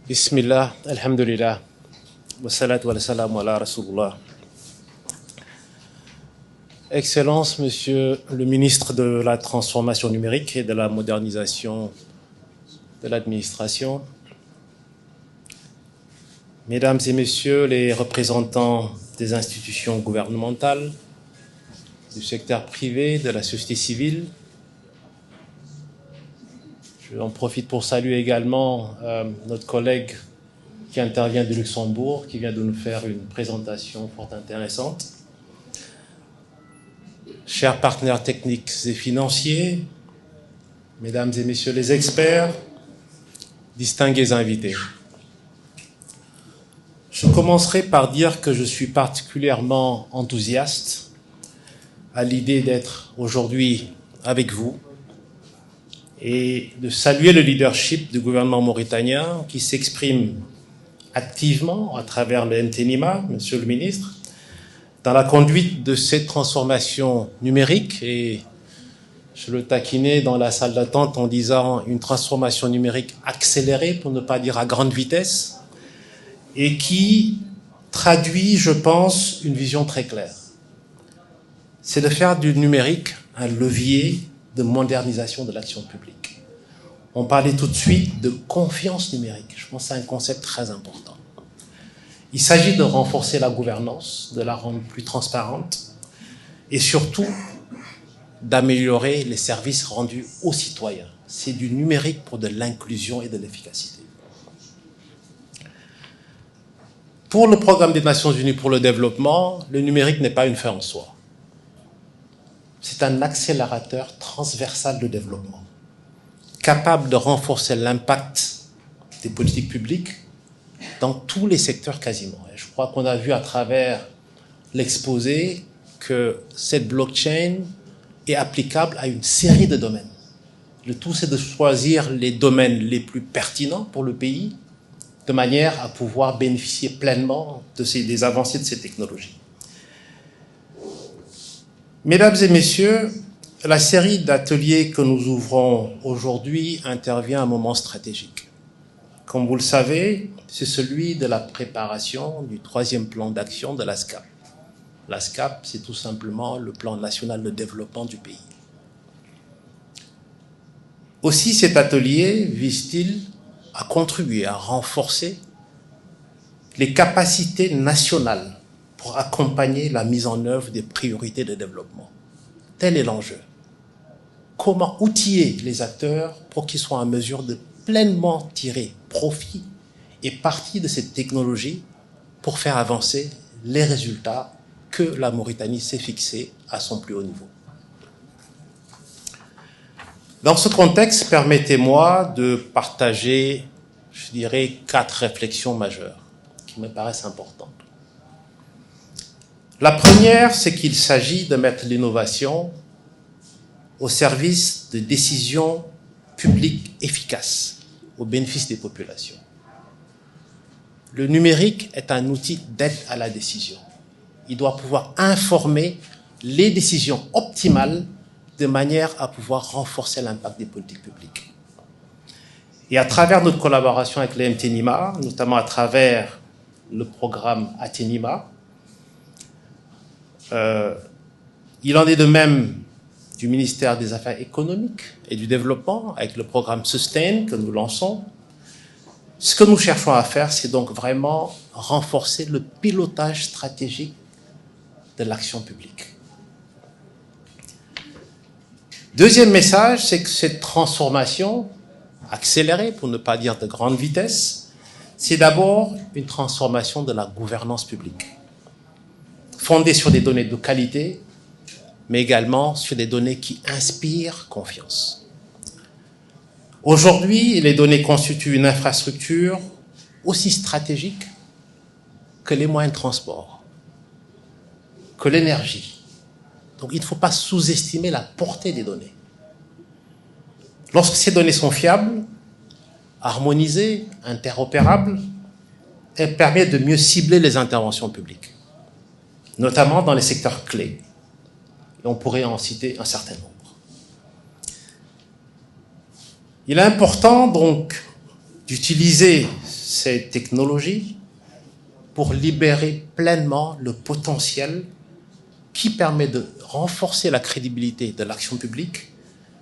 Bismillah, alhamdulillah, wa salatu wa salam ala rasulullah. Excellence, Monsieur le ministre de la Transformation numérique et de la modernisation de l'administration, Mesdames et Messieurs les représentants des institutions gouvernementales, du secteur privé, de la société civile, j'en profite pour saluer également notre collègue qui intervient de Luxembourg, qui vient de nous faire une présentation fort intéressante. Chers partenaires techniques et financiers, Mesdames et Messieurs les experts, distingués invités. Je commencerai par dire que je suis particulièrement enthousiaste à l'idée d'être aujourd'hui avec vous et de saluer le leadership du gouvernement mauritanien qui s'exprime activement à travers le MTNIMA, Monsieur le ministre, dans la conduite de cette transformation numérique. Et je le taquinais dans la salle d'attente en disant une transformation numérique accélérée, pour ne pas dire à grande vitesse, et qui traduit, je pense, une vision très claire. C'est de faire du numérique un levier de modernisation de l'action publique. On parlait tout de suite de confiance numérique. Je pense que c'est un concept très important. Il s'agit de renforcer la gouvernance, de la rendre plus transparente et surtout d'améliorer les services rendus aux citoyens. C'est du numérique pour de l'inclusion et de l'efficacité. Pour le programme des Nations Unies pour le développement, le numérique n'est pas une fin en soi. C'est un accélérateur transversal de développement, capable de renforcer l'impact des politiques publiques dans tous les secteurs quasiment. Et je crois qu'on a vu à travers l'exposé que cette blockchain est applicable à une série de domaines. Le tout, c'est de choisir les domaines les plus pertinents pour le pays, de manière à pouvoir bénéficier pleinement des avancées de ces technologies. Mesdames et Messieurs, la série d'ateliers que nous ouvrons aujourd'hui intervient à un moment stratégique. Comme vous le savez, c'est celui de la préparation du 3e plan d'action de l'ASCAP. L'ASCAP, c'est tout simplement le plan national de développement du pays. Aussi, cet atelier vise-t-il à contribuer à renforcer les capacités nationales pour accompagner la mise en œuvre des priorités de développement. Tel est l'enjeu. Comment outiller les acteurs pour qu'ils soient en mesure de pleinement tirer profit et parti de cette technologie pour faire avancer les résultats que la Mauritanie s'est fixés à son plus haut niveau. Dans ce contexte, permettez-moi de partager, je dirais, 4 réflexions majeures qui me paraissent importantes. La première, c'est qu'il s'agit de mettre l'innovation au service de décisions publiques efficaces au bénéfice des populations. Le numérique est un outil d'aide à la décision. Il doit pouvoir informer les décisions optimales de manière à pouvoir renforcer l'impact des politiques publiques. Et à travers notre collaboration avec le MTNIMA, notamment à travers le programme Atenima, il en est de même du ministère des Affaires économiques et du développement avec le programme Sustain que nous lançons. Ce que nous cherchons à faire, c'est donc vraiment renforcer le pilotage stratégique de l'action publique. Deuxième message, c'est que cette transformation accélérée, pour ne pas dire de grande vitesse, c'est d'abord une transformation de la gouvernance publique, fondée sur des données de qualité, mais également sur des données qui inspirent confiance. Aujourd'hui, les données constituent une infrastructure aussi stratégique que les moyens de transport, que l'énergie. Donc il ne faut pas sous-estimer la portée des données. Lorsque ces données sont fiables, harmonisées, interopérables, elles permettent de mieux cibler les interventions publiques, notamment dans les secteurs clés. Et on pourrait en citer un certain nombre. Il est important donc d'utiliser ces technologies pour libérer pleinement le potentiel qui permet de renforcer la crédibilité de l'action publique,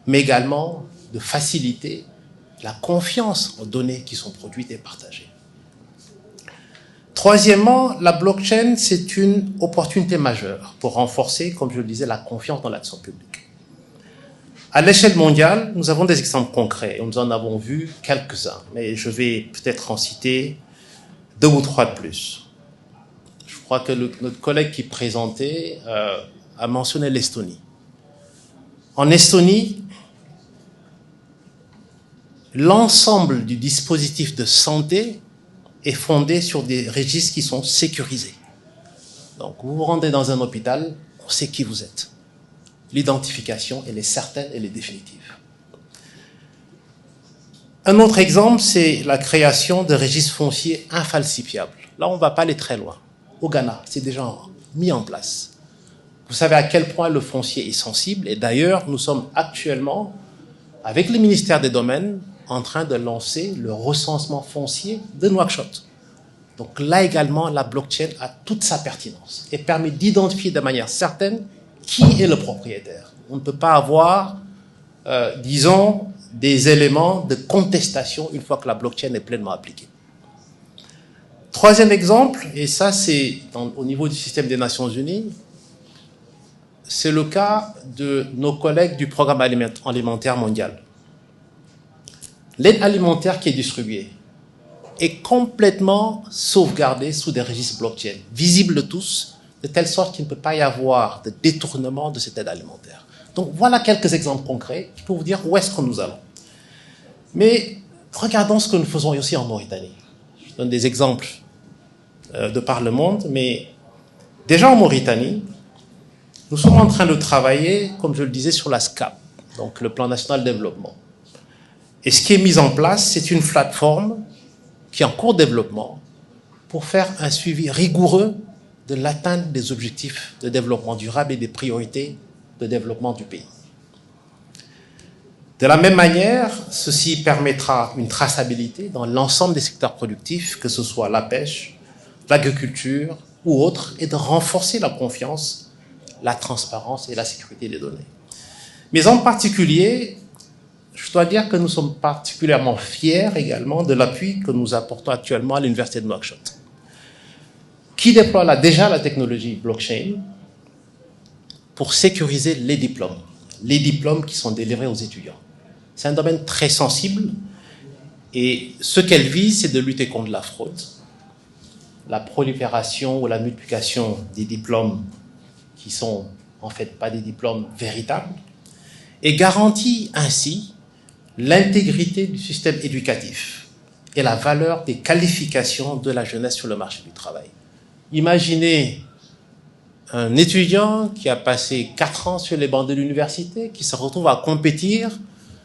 mais également de faciliter la confiance aux données qui sont produites et partagées. Troisièmement, la blockchain, c'est une opportunité majeure pour renforcer, comme je le disais, la confiance dans l'action publique. À l'échelle mondiale, nous avons des exemples concrets, nous en avons vu quelques-uns, mais je vais peut-être en citer 2 ou 3 de plus. Je crois que notre collègue qui présentait a mentionné l'Estonie. En Estonie, l'ensemble du dispositif de santé est fondé sur des registres qui sont sécurisés. Donc, vous vous rendez dans un hôpital, on sait qui vous êtes. L'identification, elle est certaine, elle est définitive. Un autre exemple, c'est la création de registres fonciers infalsifiables. Là, on ne va pas aller très loin. Au Ghana, c'est déjà mis en place. Vous savez à quel point le foncier est sensible, et d'ailleurs, nous sommes actuellement, avec le ministère des Domaines, en train de lancer le recensement foncier de Nouakchott. Donc là également, la blockchain a toute sa pertinence et permet d'identifier de manière certaine qui est le propriétaire. On ne peut pas avoir, disons, des éléments de contestation une fois que la blockchain est pleinement appliquée. Troisième exemple, et ça c'est au niveau du système des Nations Unies, c'est le cas de nos collègues du Programme alimentaire mondial. L'aide alimentaire qui est distribuée est complètement sauvegardée sous des registres blockchain, visibles de tous, de telle sorte qu'il ne peut pas y avoir de détournement de cette aide alimentaire. Donc voilà quelques exemples concrets pour vous dire où est-ce que nous allons. Mais regardons ce que nous faisons aussi en Mauritanie. Je donne des exemples de par le monde, mais déjà en Mauritanie, nous sommes en train de travailler, comme je le disais, sur la SCAP, donc le Plan National de Développement. Et ce qui est mis en place, c'est une plateforme qui est en cours de développement pour faire un suivi rigoureux de l'atteinte des objectifs de développement durable et des priorités de développement du pays. De la même manière, ceci permettra une traçabilité dans l'ensemble des secteurs productifs, que ce soit la pêche, l'agriculture ou autres, et de renforcer la confiance, la transparence et la sécurité des données. Mais en particulier, je dois dire que nous sommes particulièrement fiers également de l'appui que nous apportons actuellement à l'Université de Nouakchott, qui déploie déjà la technologie blockchain pour sécuriser les diplômes qui sont délivrés aux étudiants. C'est un domaine très sensible et ce qu'elle vise, c'est de lutter contre la fraude, la prolifération ou la multiplication des diplômes qui sont en fait pas des diplômes véritables et garantit ainsi l'intégrité du système éducatif et la valeur des qualifications de la jeunesse sur le marché du travail. Imaginez un étudiant qui a passé 4 ans sur les bancs de l'université, qui se retrouve à compétir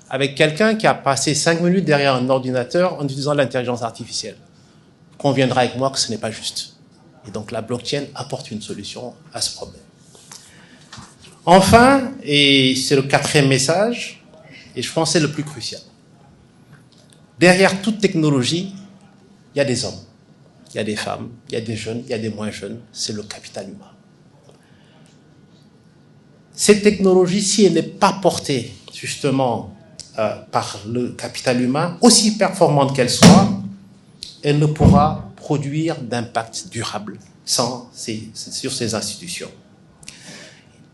avec quelqu'un qui a passé 5 minutes derrière un ordinateur en utilisant l'intelligence artificielle. Vous conviendrez avec moi que ce n'est pas juste. Et donc la blockchain apporte une solution à ce problème. Enfin, et c'est le 4e message, et je pense que c'est le plus crucial. Derrière toute technologie, il y a des hommes, il y a des femmes, il y a des jeunes, il y a des moins jeunes, c'est le capital humain. Cette technologie, si elle n'est pas portée justement par le capital humain, aussi performante qu'elle soit, elle ne pourra produire d'impact durable sur ces institutions.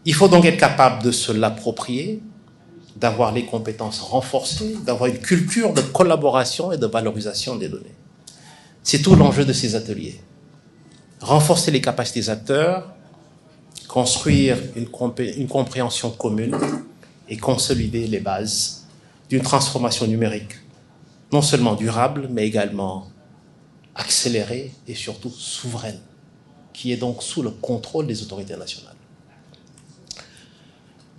Il faut donc être capable de se l'approprier, d'avoir les compétences renforcées, d'avoir une culture de collaboration et de valorisation des données. C'est tout l'enjeu de ces ateliers. Renforcer les capacités des acteurs, construire une compréhension commune et consolider les bases d'une transformation numérique, non seulement durable, mais également accélérée et surtout souveraine, qui est donc sous le contrôle des autorités nationales.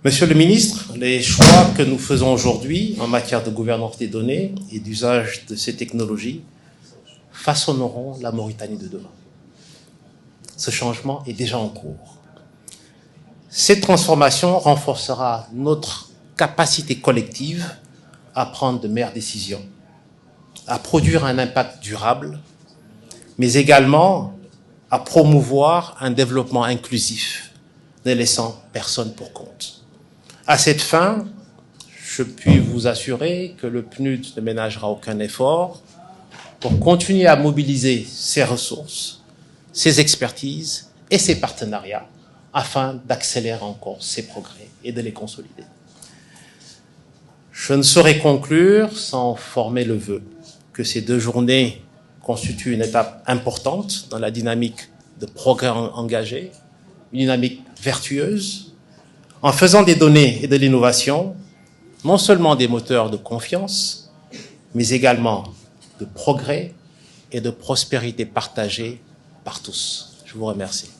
Monsieur le ministre, les choix que nous faisons aujourd'hui en matière de gouvernance des données et d'usage de ces technologies façonneront la Mauritanie de demain. Ce changement est déjà en cours. Cette transformation renforcera notre capacité collective à prendre de meilleures décisions, à produire un impact durable, mais également à promouvoir un développement inclusif, ne laissant personne pour compte. À cette fin, je puis vous assurer que le PNUD ne ménagera aucun effort pour continuer à mobiliser ses ressources, ses expertises et ses partenariats afin d'accélérer encore ses progrès et de les consolider. Je ne saurais conclure sans former le vœu que ces 2 journées constituent une étape importante dans la dynamique de progrès engagé, une dynamique vertueuse, en faisant des données et de l'innovation non seulement des moteurs de confiance, mais également de progrès et de prospérité partagée par tous. Je vous remercie.